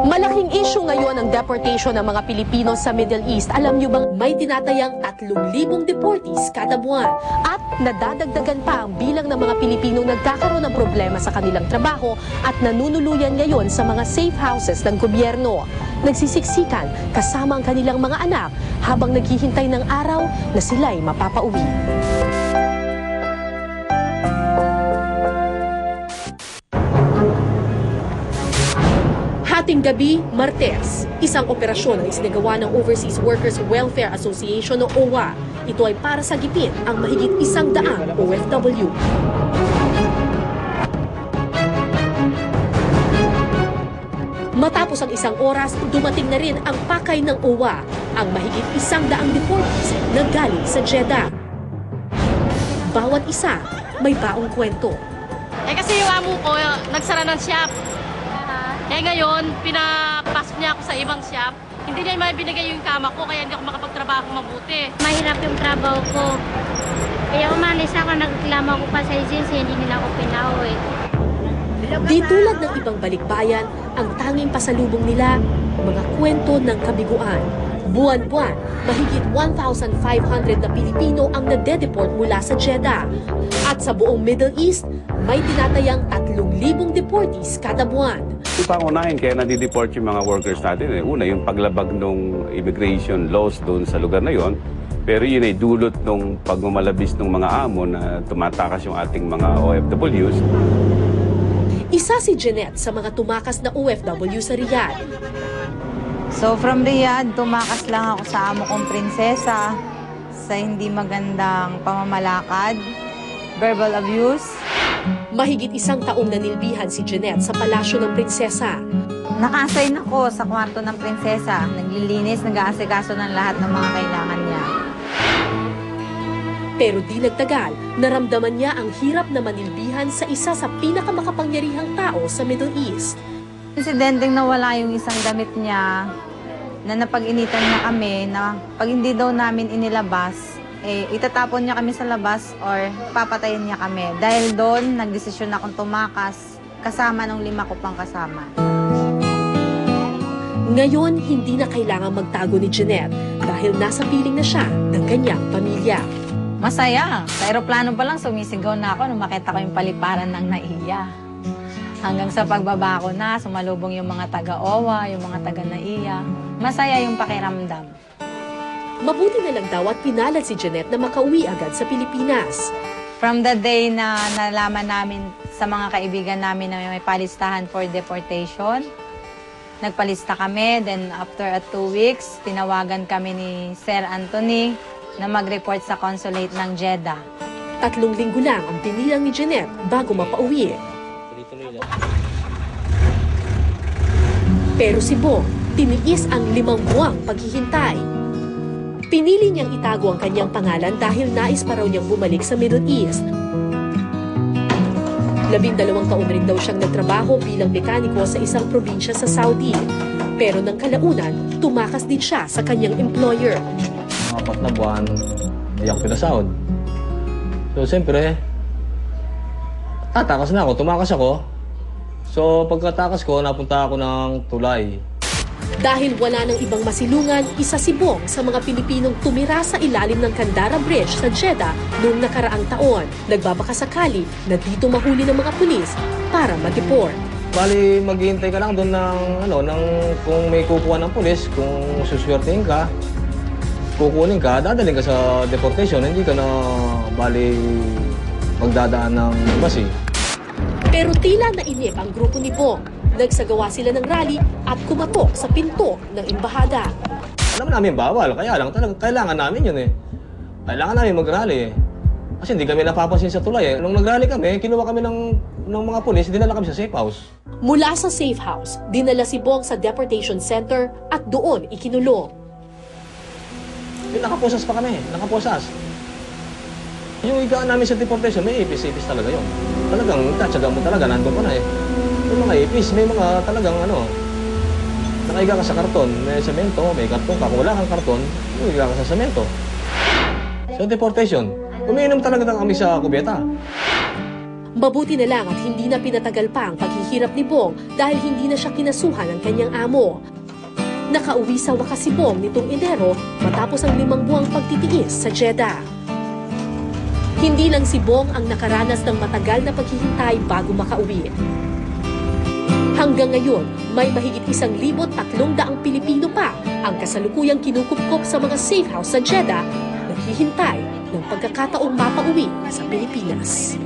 Malaking issue ngayon ang deportation ng mga Pilipino sa Middle East. Alam niyo bang may tinatayang 3,000 deportees kada buwan? At nadadagdagan pa ang bilang ng mga Pilipinong nagkakaroon ng problema sa kanilang trabaho at nanunuluyan ngayon sa mga safe houses ng gobyerno. Nagsisiksikan kasama ang kanilang mga anak habang naghihintay ng araw na sila'y mapapauwi. Hating gabi, Martes, isang operasyon ang isinagawa ng Overseas Workers Welfare Association o OWA. Ito ay para sagipin ang mahigit 100 OFW. Matapos ang isang oras, dumating na rin ang pakay ng OWA, ang mahigit 100 deportees na galing sa Jeddah. Bawat isa may baong kwento. Kasi yung amo ko, nagsara ng shop. Ngayon, pinapasok niya ako sa ibang shop. Hindi niya maibinigay yung kama ko, kaya hindi ako makapagtrabaho mabuti. Mahirap yung trabaho ko. Kaya umalis ako, nagreklamo ako pa sa agency, hindi nila ako pinauwi. Di tulad ng ibang balikbayan, ang tanging pasalubong nila, mga kwento ng kabiguan. Buwan-buwan, mahigit 1,500 na Pilipino ang nade-deport mula sa Jeddah. At sa buong Middle East, may tinatayang 3,000 deportees kada buwan. Pangunahin kaya nadi-deport yung mga workers natin. Una, yung paglabag ng immigration laws doon sa lugar na yon. Pero yun ay dulot ng pagmamalabis ng mga amo na tumatakas yung ating mga OFWs. Isa si Jeanette sa mga tumakas na OFW sa Riyadh. So from Riyadh, tumakas lang ako sa amo kong prinsesa sa hindi magandang pamamalakad, verbal abuse. Mahigit 1 taong nanilbihan si Jeanette sa palasyo ng prinsesa. Naka-assign ako sa kwarto ng prinsesa. Naglilinis, nag-aasikaso ng lahat ng mga kailangan niya. Pero di nagtagal, naramdaman niya ang hirap na manilbihan sa isa sa pinakamakapangyarihang tao sa Middle East. Insidenteng nawala yung isang damit niya na napag-initan niya kami na pag hindi daw namin inilabas, itatapon niya kami sa labas or papatayin niya kami. Dahil doon, nagdesisyon akong tumakas kasama ng 5 ko pang kasama. Ngayon, hindi na kailangang magtago ni Jeanette dahil nasa piling na siya ng kanyang pamilya. Masaya. Sa aeroplano pa lang, sumisigaw na ako nung makita ko yung paliparan ng NAIA. Hanggang sa pagbaba ko na, sumalubong yung mga taga-OWA, yung mga taga-NAIA. Masaya yung pakiramdam. Mabuti na lang daw at pinalad si Jeanette na makauwi agad sa Pilipinas. From the day na nalaman namin sa mga kaibigan namin na may palistahan for deportation, nagpalista kami. Then after 2 weeks, tinawagan kami ni Sir Anthony na mag-report sa consulate ng Jeddah. 3 linggo lang ang pinilang ni Jeanette bago mapauwi. Pero si Bong, tiniis ang 5 buwang paghihintay. Pinili niyang itago ang kanyang pangalan dahil nais pa raw niyang bumalik sa Middle East. 12 taon rin daw siyang nagtrabaho bilang mekaniko sa isang probinsya sa Saudi. Pero nang kalaunan, tumakas din siya sa kanyang employer. 4 na buwan, hindi ako pinasahod. So, siyempre, tatakas na ako, tumakas ako. So, pagkatakas ko, napunta ako ng Tulay. Dahil wala nang ibang masilungan, isa si Bong sa mga Pilipinong tumira sa ilalim ng Kandara Bridge sa Jeddah noong nakaraang taon. Nagbabakasakali na dito mahuli ng mga pulis para ma-deport. Bali, maghihintay ka lang doon ng kung may kukuha ng pulis, kung suswertein ka, kukunin ka, dadaling ka sa deportation, hindi ka na bali magdadaan ng embassy. Pero tila nainip ang grupo ni Bong. Nagsagawa sila ng rally at kumatok sa pinto ng embahada. Alam namin bawal, kaya lang talagang kailangan namin yun eh. Kailangan namin mag-rally eh. Kasi hindi kami napapansin sa tulay eh. Nung nag-rally kami, kinuha kami ng mga pulis, dinala kami sa safe house. Mula sa safe house, dinala si Bong sa deportation center at doon ikinulong. Nakaposas pa kami, nakaposas. Yung higaan namin sa deportation, may ipis-ipis talaga yun. Talagang tatsaga mo talaga, nandun ka na eh. May mga ipis, may mga talagang nakahiga ka sa karton, may semento, may karton ka. Kung wala kang karton, higa ka sa semento. Sa deportation, umiinom talaga kami sa kubeta. Mabuti na lang at hindi na pinatagal pa ang paghihirap ni Bong dahil hindi na siya kinasuhan ng kanyang amo. Nakauwi sa wakas si Bong nitong Enero matapos ang 5 buwang pagtitiis sa Jeddah. Hindi lang si Bong ang nakaranas ng matagal na paghihintay bago makauwi. Hanggang ngayon, may mahigit 1,300 Pilipino pa ang kasalukuyang kinukupkop sa mga safe house sa Jeddah, naghihintay ng pagkakataong mapauwi sa Pilipinas.